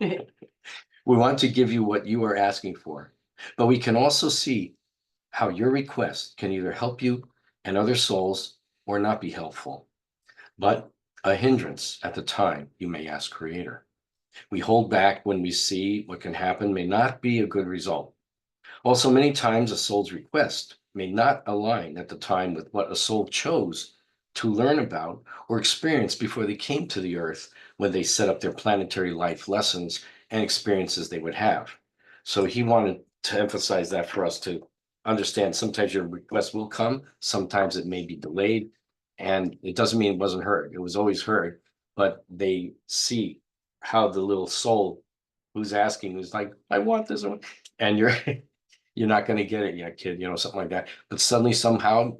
[SPEAKER 2] We want to give you what you are asking for, but we can also see how your request can either help you and other souls or not be helpful, but a hindrance at the time you may ask Creator. We hold back when we see what can happen may not be a good result. Also, many times a soul's request may not align at the time with what a soul chose to learn about or experience before they came to the earth when they set up their planetary life lessons and experiences they would have. So he wanted to emphasize that for us to understand. Sometimes your request will come, sometimes it may be delayed, and it doesn't mean it wasn't heard. It was always heard, but they see how the little soul who's asking is like, I want this, and you're not going to get it yet, kid, something like that. But suddenly, somehow,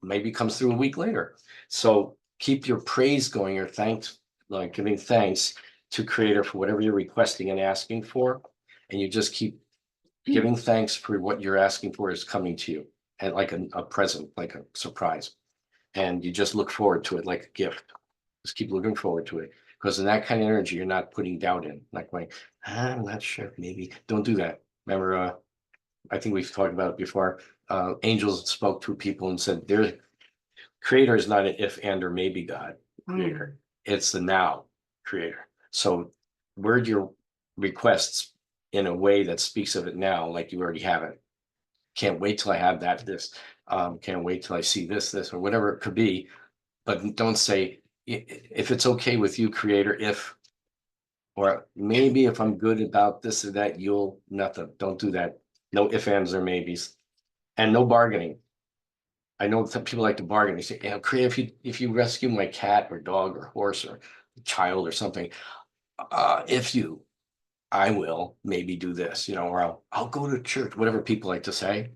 [SPEAKER 2] maybe comes through a week later. So keep your praise going, or thanks, like giving thanks to Creator for whatever you're requesting and asking for. And you just keep giving thanks for what you're asking for is coming to you, and like a present, like a surprise. And you just look forward to it like a gift. Just keep looking forward to it. Because in that kind of energy, you're not putting doubt in, not going, I'm not sure, maybe, don't do that. Remember, I think we've talked about it before. Angels spoke to people and said, their creator is not an if and or maybe God creator. It's the now creator. So word your requests in a way that speaks of it now, like you already have it. Can't wait till I have that, this, can't wait till I see this, or whatever it could be. But don't say, if it's okay with you, creator, if, or maybe if I'm good about this or that, you'll nothing. Don't do that. No ifs, ands, or maybes. And no bargaining. I know some people like to bargain. They say, yeah, creator, if you rescue my cat or dog or horse or child or something, if you, I will maybe do this, or I'll go to church, whatever people like to say.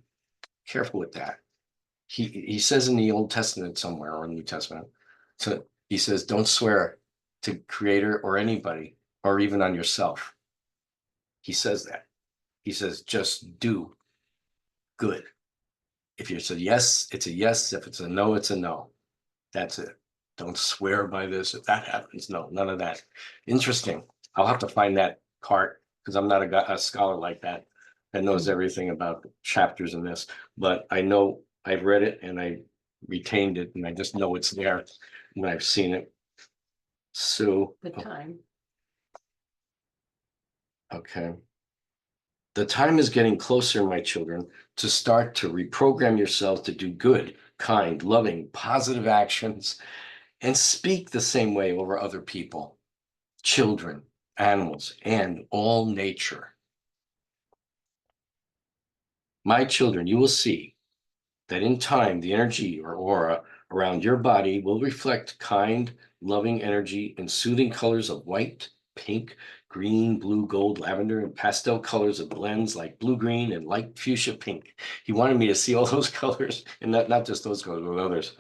[SPEAKER 2] Careful with that. He says in the Old Testament somewhere or New Testament, so he says, don't swear to creator or anybody, or even on yourself. He says that. He says, just do good. If it's a yes, it's a yes. If it's a no, it's a no. That's it. Don't swear by this. If that happens, no, none of that. Interesting. I'll have to find that part because I'm not a scholar like that knows everything about chapters in this. But I know I've read it and I retained it, and I just know it's there when I've seen it. So,
[SPEAKER 3] The time.
[SPEAKER 2] okay. The time is getting closer, my children, to start to reprogram yourselves to do good, kind, loving, positive actions, and speak the same way over other people, children, animals, and all nature. My children, you will see that in time, the energy or aura around your body will reflect kind, loving energy in soothing colors of white, pink, green, blue, gold, lavender, and pastel colors of blends like blue, green, and light fuchsia pink. He wanted me to see all those colors, and not just those colors, but others.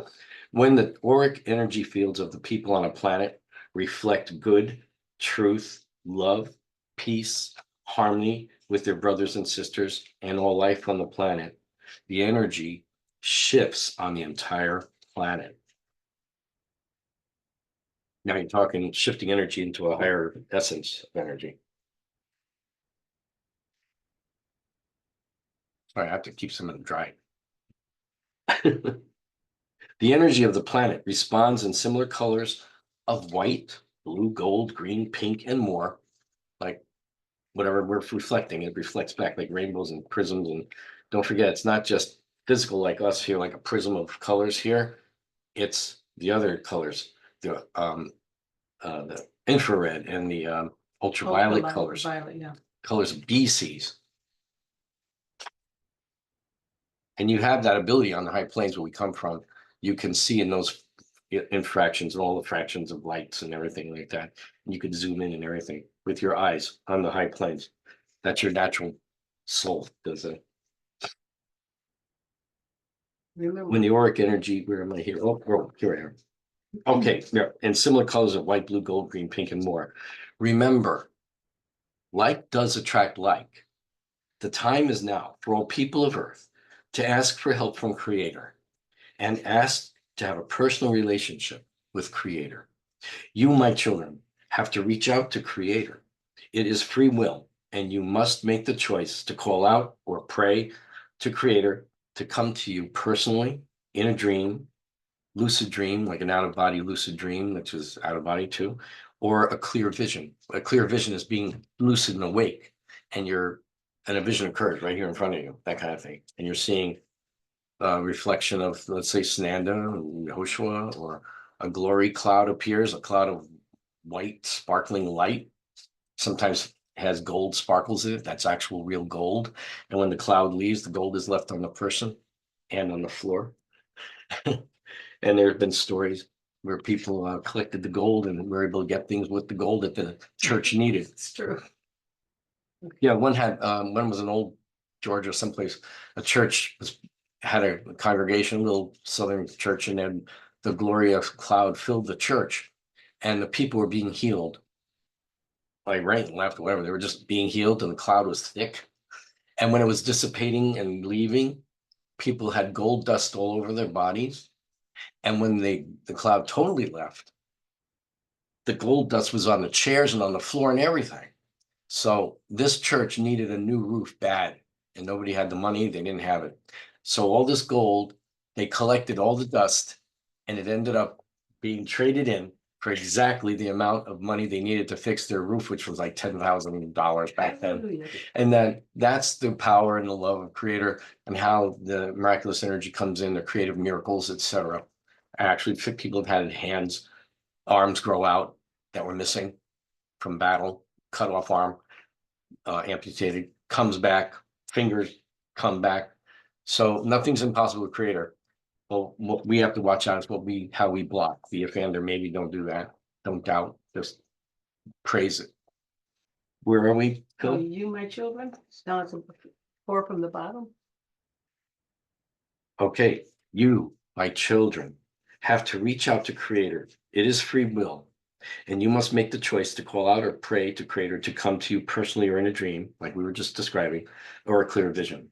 [SPEAKER 2] When the auric energy fields of the people on a planet reflect good, truth, love, peace, harmony with their brothers and sisters and all life on the planet, the energy shifts on the entire planet. Now you're talking shifting energy into a higher essence of energy. Sorry, I have to keep some of them dry. The energy of the planet responds in similar colors of white, blue, gold, green, pink, and more. Like whatever we're reflecting, it reflects back like rainbows and prisms. And don't forget, it's not just physical like us here, like a prism of colors here. It's the other colors, the infrared and the ultraviolet colors,
[SPEAKER 3] Violet, yeah.
[SPEAKER 2] colors of BCs. And you have that ability on the high planes where we come from. You can see in those infractions and all the fractions of lights and everything like that. And you can zoom in and everything with your eyes on the high planes. That's your natural soul, does it?
[SPEAKER 3] Remember.
[SPEAKER 2] When the auric energy, where am I here? Oh, here I am. Okay, yeah, and similar colors of white, blue, gold, green, pink, and more. Remember, like does attract like. The time is now for all people of Earth to ask for help from Creator and ask to have a personal relationship with Creator. You, my children, have to reach out to Creator. It is free will, and you must make the choice to call out or pray to Creator to come to you personally in a dream, lucid dream, like an out-of-body lucid dream, which is out-of-body too, or a clear vision. A clear vision is being lucid and awake, and a vision occurs right here in front of you, that kind of thing. And you're seeing a reflection of, let's say, Sananda, Yehoshua, or a glory cloud appears, a cloud of white sparkling light. Sometimes has gold sparkles in it. That's actual real gold. And when the cloud leaves, the gold is left on the person and on the floor. And there have been stories where people collected the gold and were able to get things with the gold that the church needed.
[SPEAKER 3] It's true.
[SPEAKER 2] Yeah, one was an old Georgia someplace. A church had a congregation, a little southern church, and then the glory of cloud filled the church, and the people were being healed. Like right and left, whatever, they were just being healed, and the cloud was thick. And when it was dissipating and leaving, people had gold dust all over their bodies. And when the cloud totally left, The gold dust was on the chairs and on the floor and everything. So this church needed a new roof bad, and nobody had the money. They didn't have it. So all this gold, they collected all the dust, and it ended up being traded in for exactly the amount of money they needed to fix their roof, which was like $10,000 back then.
[SPEAKER 3] Hallelujah.
[SPEAKER 2] And that's the power and the love of Creator, and how the miraculous energy comes in, the creative miracles, etc. Actually, people have had hands, arms grow out that were missing from battle, cut off arm, amputated, comes back, fingers come back. So nothing's impossible with Creator. Well, what we have to watch out is how we block. Be offender, maybe don't do that. Don't doubt, just praise it. Where are we?
[SPEAKER 3] So
[SPEAKER 2] Phil?
[SPEAKER 3] you, my children, down to 4 from the bottom.
[SPEAKER 2] Okay, you, my children, have to reach out to Creator. It is free will, and you must make the choice to call out or pray to Creator to come to you personally or in a dream, like we were just describing, or a clear vision.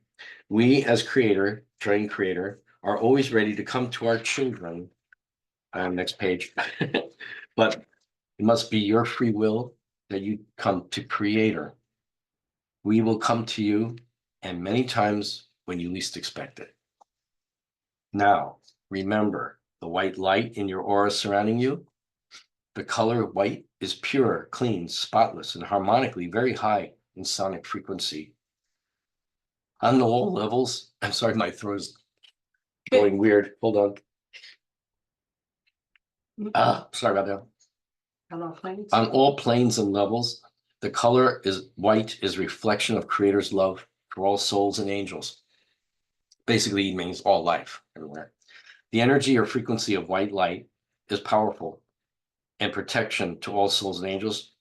[SPEAKER 2] We, as Creator, trained Creator, are always ready to come to our children. Next page. But it must be your free will that you come to Creator. We will come to you, and many times when you least expect it. Now, remember the white light in your aura surrounding you. The color white is pure, clean, spotless, and harmonically very high in sonic frequency. On all levels, I'm sorry, my throat is going weird. Hold on. Sorry about that. On all planes and levels, the color is white is reflection of Creator's love for all souls and angels. Basically, it means all life everywhere. The energy or frequency of white light is powerful and protection to all souls and angels.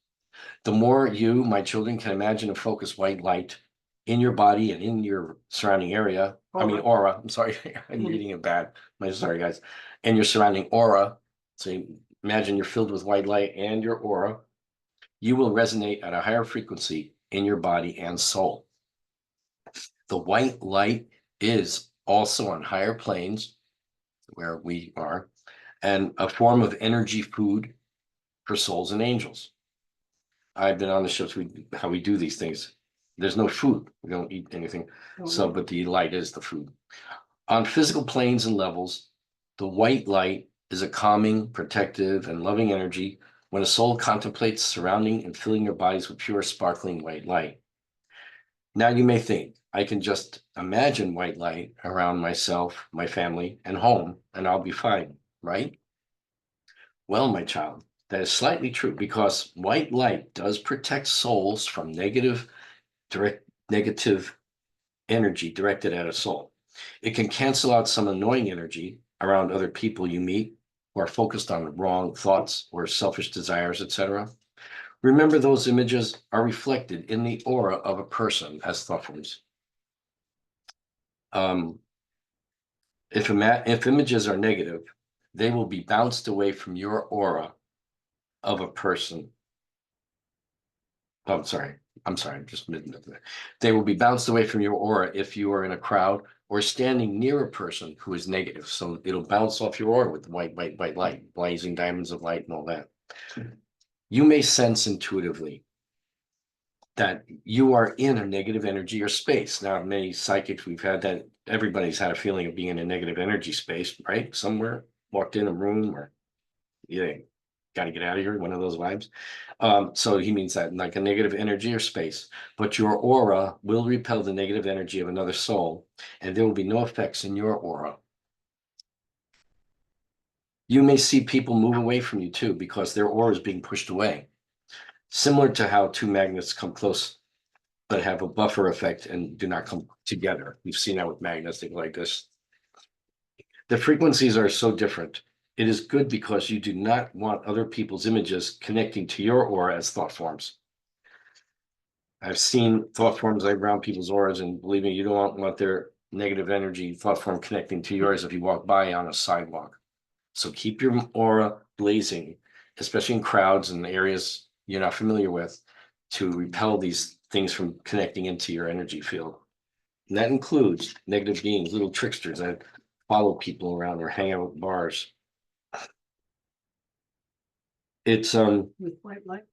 [SPEAKER 2] The more you, my children, can imagine and focus white light in your body and in your surrounding area, aura, I'm sorry, I'm reading it bad. I'm sorry, guys. And your surrounding aura. So you imagine you're filled with white light and your aura. You will resonate at a higher frequency in your body and soul. The white light is also on higher planes, where we are, and a form of energy food for souls and angels. I've been on the shows, how we do these things. There's no food. We don't eat anything. But the light is the food. On physical planes and levels, the white light is a calming, protective, and loving energy when a soul contemplates surrounding and filling their bodies with pure, sparkling white light. Now you may think, I can just imagine white light around myself, my family, and home, and I'll be fine, right? Well, my child, that is slightly true, because white light does protect souls from negative energy directed at a soul. It can cancel out some annoying energy around other people you meet who are focused on wrong thoughts or selfish desires, etc. Remember, those images are reflected in the aura of a person as thought forms. If images are negative, they will be bounced away from your aura of a person. Oh, I'm sorry, just they will be bounced away from your aura if you are in a crowd or standing near a person who is negative. So it'll bounce off your aura with white light, blazing diamonds of light and all that. You may sense intuitively that you are in a negative energy or space. Now, many psychics we've had that everybody's had a feeling of being in a negative energy space, right? Somewhere, walked in a room, or yeah, got to get out of here, one of those vibes. So he means that like a negative energy or space, but your aura will repel the negative energy of another soul, and there will be no effects in your aura. You may see people move away from you too, because their aura is being pushed away. Similar to how two magnets come close, but have a buffer effect and do not come together. We've seen that with magnets, they go like this. The frequencies are so different. It is good because you do not want other people's images connecting to your aura as thought forms. I've seen thought forms like around people's auras, and believe me, you don't want their negative energy thought form connecting to yours if you walk by on a sidewalk. So keep your aura blazing, especially in crowds and areas you're not familiar with, to repel these things from connecting into your energy field. And that includes negative beings, little tricksters that follow people around or hang out at bars. It's,
[SPEAKER 3] With white light.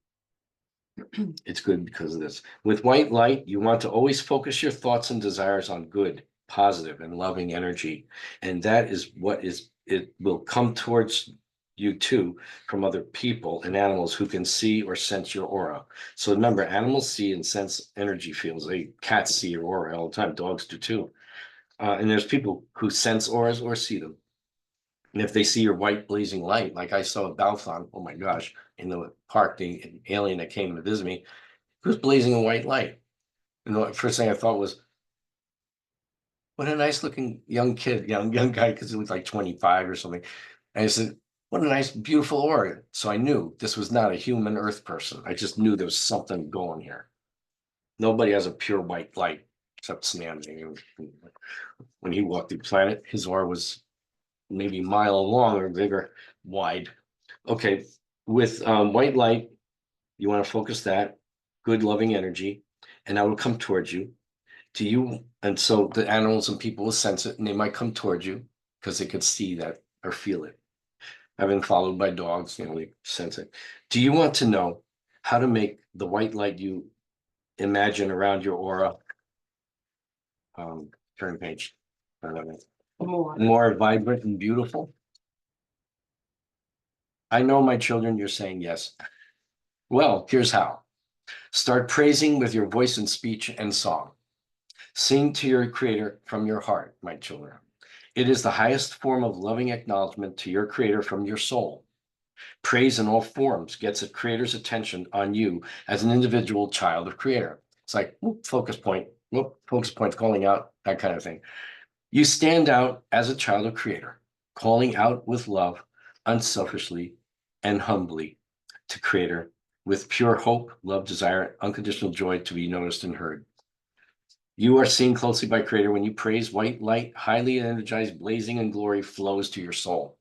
[SPEAKER 2] it's good because of this. With white light, you want to always focus your thoughts and desires on good, positive, and loving energy. And that is what it will come towards you too from other people and animals who can see or sense your aura. So remember, animals see and sense energy fields. Cats see your aura all the time. Dogs do too. And there's people who sense auras or see them. And if they see your white blazing light, like I saw a Balthon, oh my gosh, in the park, the alien that came to visit me, he was blazing a white light. And the first thing I thought was, what a nice looking young kid, young guy, because he looked like 25 or something. And I said, what a nice, beautiful aura. So I knew this was not a human earth person. I just knew there was something going here. Nobody has a pure white light except Sananda. When he walked the planet, his aura was maybe a mile long or bigger, wide. Okay, with white light, you want to focus that good, loving energy, and that will come towards you. And so the animals and people will sense it, and they might come towards you because they could see that or feel it. I've been followed by dogs, they sense it. Do you want to know how to make the white light you imagine around your aura? Turn page. More vibrant and beautiful? I know, my children, you're saying yes. Well, here's how. Start praising with your voice and speech and song. Sing to your creator from your heart, my children. It is the highest form of loving acknowledgement to your creator from your soul. Praise in all forms gets a creator's attention on you as an individual child of creator. It's like focus point, focus point's calling out, that kind of thing. You stand out as a child of creator, calling out with love, unselfishly and humbly to creator, with pure hope, love, desire, unconditional joy to be noticed and heard. You are seen closely by creator when you praise. White light, highly energized, blazing in glory, flows to your soul.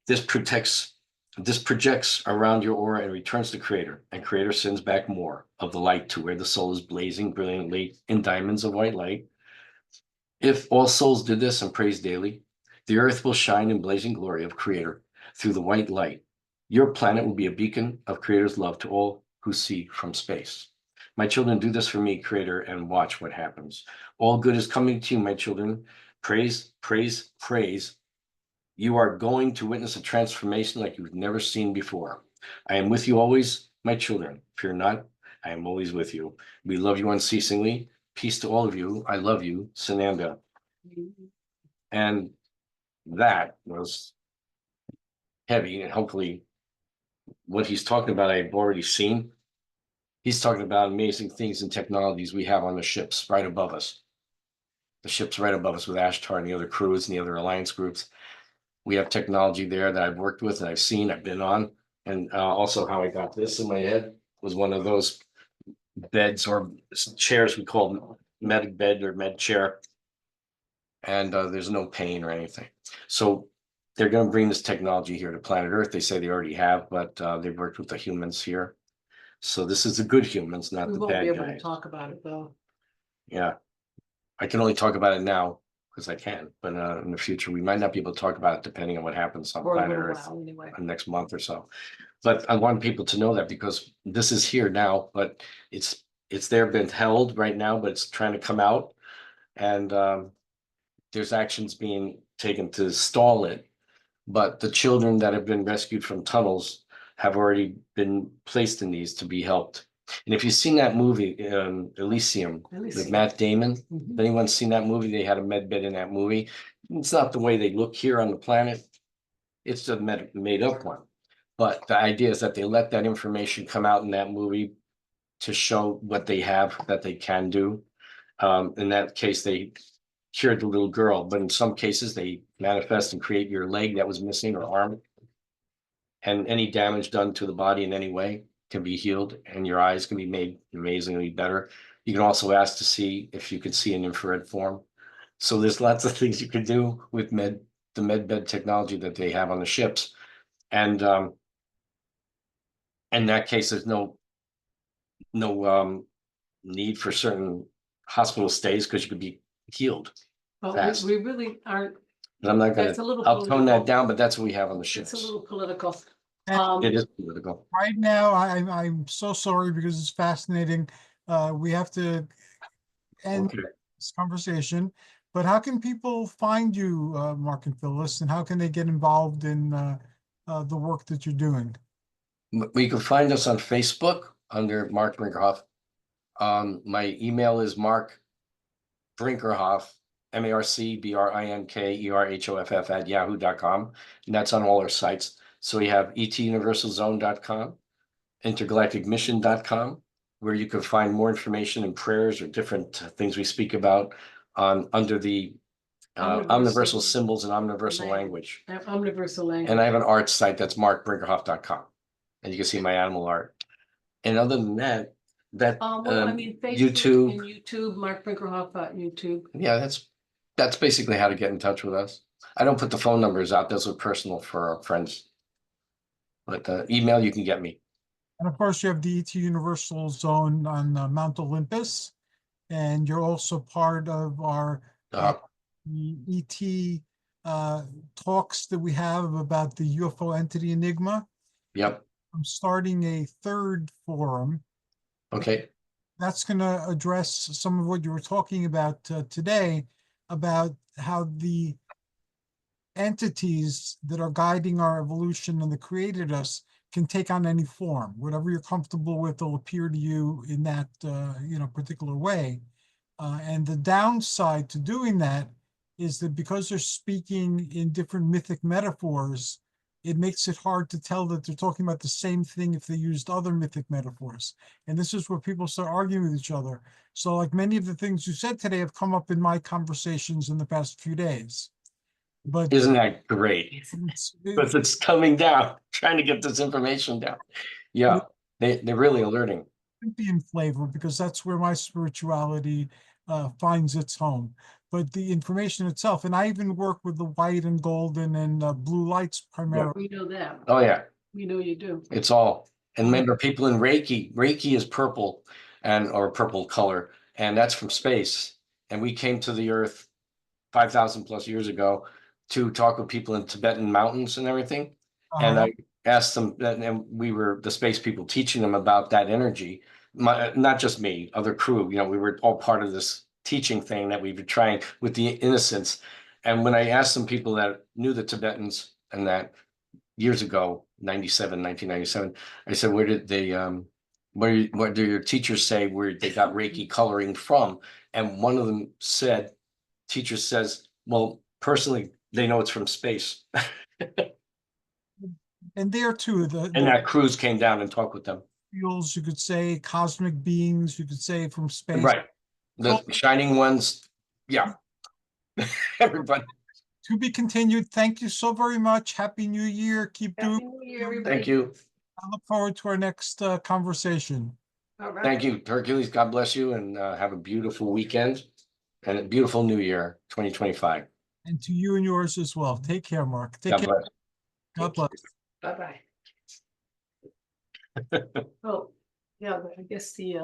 [SPEAKER 2] This projects around your aura and returns to creator, and creator sends back more of the light to where the soul is blazing brilliantly in diamonds of white light. If all souls did this and praise daily, the earth will shine in blazing glory of creator through the white light. Your planet will be a beacon of creator's love to all who see from space. My children, do this for me, creator, and watch what happens. All good is coming to you, my children. Praise, praise, praise. You are going to witness a transformation like you've never seen before. I am with you always, my children. Fear not, I am always with you. We love you unceasingly. Peace to all of you. I love you, Sananda. And that was heavy, and hopefully what he's talking about, I've already seen. He's talking about amazing things and technologies we have on the ships right above us. The ships right above us with Ashtar and the other crews and the other alliance groups. We have technology there that I've worked with and I've seen, I've been on. And also how I got this in my head was one of those beds or chairs we call them med bed or med chair. And there's no pain or anything. So they're going to bring this technology here to planet Earth. They say they already have, but they've worked with the humans here. So this is the good humans, not
[SPEAKER 3] We
[SPEAKER 2] the
[SPEAKER 3] won't be
[SPEAKER 2] bad
[SPEAKER 3] able to
[SPEAKER 2] guys.
[SPEAKER 3] talk about it though.
[SPEAKER 2] Yeah, I can only talk about it now because I can, but in the future, we might not be able to talk about it depending on what happens on
[SPEAKER 3] For a
[SPEAKER 2] planet
[SPEAKER 3] little
[SPEAKER 2] Earth
[SPEAKER 3] while anyway.
[SPEAKER 2] next month or so. But I want people to know that because this is here now, but it's there, been held right now, but it's trying to come out. And there's actions being taken to stall it. But the children that have been rescued from tunnels have already been placed in these to be helped. And if you've seen that movie, Elysium, with Matt Damon, if anyone's seen that movie, they had a med bed in that movie. It's not the way they look here on the planet. It's a made up one. But the idea is that they let that information come out in that movie to show what they have, that they can do. In that case, they cured the little girl, but in some cases they manifest and create your leg that was missing or arm. And any damage done to the body in any way can be healed, and your eyes can be made amazingly better. You can also ask to see if you could see in infrared form. So there's lots of things you can do with the med bed technology that they have on the ships. And in that case, there's no need for certain hospital stays because you could be healed.
[SPEAKER 3] But
[SPEAKER 2] fast.
[SPEAKER 3] we really aren't,
[SPEAKER 2] But I'm not
[SPEAKER 3] That's a
[SPEAKER 2] gonna,
[SPEAKER 3] little
[SPEAKER 2] I'll tone that
[SPEAKER 3] political.
[SPEAKER 2] down, but that's what we have on the
[SPEAKER 3] it's
[SPEAKER 2] ships.
[SPEAKER 3] a little political. Um,
[SPEAKER 2] It is political.
[SPEAKER 1] Right now, I'm so sorry because it's fascinating. We have to end
[SPEAKER 2] Okay.
[SPEAKER 1] this conversation, but how can people find you, Mark and Phyllis, and how can they get involved in the work that you're doing?
[SPEAKER 2] You can find us on Facebook under Marc Brinkerhoff. My email is Marc Brinkerhoff, MarcBrinkerhoff at yahoo.com. And that's on all our sites. So we have etuniversalzone.com, intergalacticmission.com, where you can find more information and prayers or different things we speak about on under the omniversal symbols and omniversal language.
[SPEAKER 3] Omniversal language.
[SPEAKER 2] And I have an art site that's markbrinkerhoff.com. And you can see my animal art. And other than that,
[SPEAKER 3] Well, I mean, Facebook
[SPEAKER 2] YouTube,
[SPEAKER 3] and YouTube, Marc Brinkerhoff YouTube.
[SPEAKER 2] yeah, that's basically how to get in touch with us. I don't put the phone numbers out; those are personal for our friends. But email, you can get me.
[SPEAKER 1] And of course, you have the ET Universal Zone on Mount Olympus, and you're also part of our the ET talks that we have about the UFO entity Enigma.
[SPEAKER 2] Yep.
[SPEAKER 1] I'm starting a third forum.
[SPEAKER 2] Okay.
[SPEAKER 1] That's going to address some of what you were talking about today, about how the entities that are guiding our evolution and that created us can take on any form. Whatever you're comfortable with will appear to you in that particular way. And the downside to doing that is that because they're speaking in different mythic metaphors, it makes it hard to tell that they're talking about the same thing if they used other mythic metaphors. And this is where people start arguing with each other. So like many of the things you said today have come up in my conversations in the past few days. But
[SPEAKER 2] Isn't that great?
[SPEAKER 1] it's,
[SPEAKER 2] Because it's coming down, trying to get this information down. Yeah, they're really alerting.
[SPEAKER 1] be in flavor because that's where my spirituality finds its home. But the information itself, and I even work with the white and golden and blue lights primarily.
[SPEAKER 3] We know that.
[SPEAKER 2] Oh yeah,
[SPEAKER 3] We know you do.
[SPEAKER 2] it's all. And remember, people in Reiki is purple or purple color, and that's from space. And we came to the Earth 5,000 plus years ago to talk with people in Tibetan mountains and everything. And I asked them, and we were the space people teaching them about that energy. Not just me, other crew. We were all part of this teaching thing that we were trying with the innocence. And when I asked some people that knew the Tibetans and that years ago, 1997, I said, where did they, what do your teachers say where they got Reiki coloring from? And one of them said, teacher says, well, personally, they know it's from space.
[SPEAKER 1] And there too,
[SPEAKER 2] And that cruise came down and talked with them.
[SPEAKER 1] fuels, you could say cosmic beings, you could say from space.
[SPEAKER 2] Right. The shining ones. Yeah. Everybody.
[SPEAKER 1] To be continued. Thank you so very much. Happy New Year. Keep
[SPEAKER 3] Happy
[SPEAKER 1] doing.
[SPEAKER 3] New Year, everybody.
[SPEAKER 2] Thank you.
[SPEAKER 1] I look forward to our next conversation.
[SPEAKER 3] All right.
[SPEAKER 2] Thank you, Hercules. God bless you and have a beautiful weekend and a beautiful new year, 2025.
[SPEAKER 1] And to you and yours as well. Take care, Mark. Take
[SPEAKER 2] God
[SPEAKER 1] care.
[SPEAKER 2] bless.
[SPEAKER 1] God bless.
[SPEAKER 3] Bye-bye. Oh, yeah, but I guess the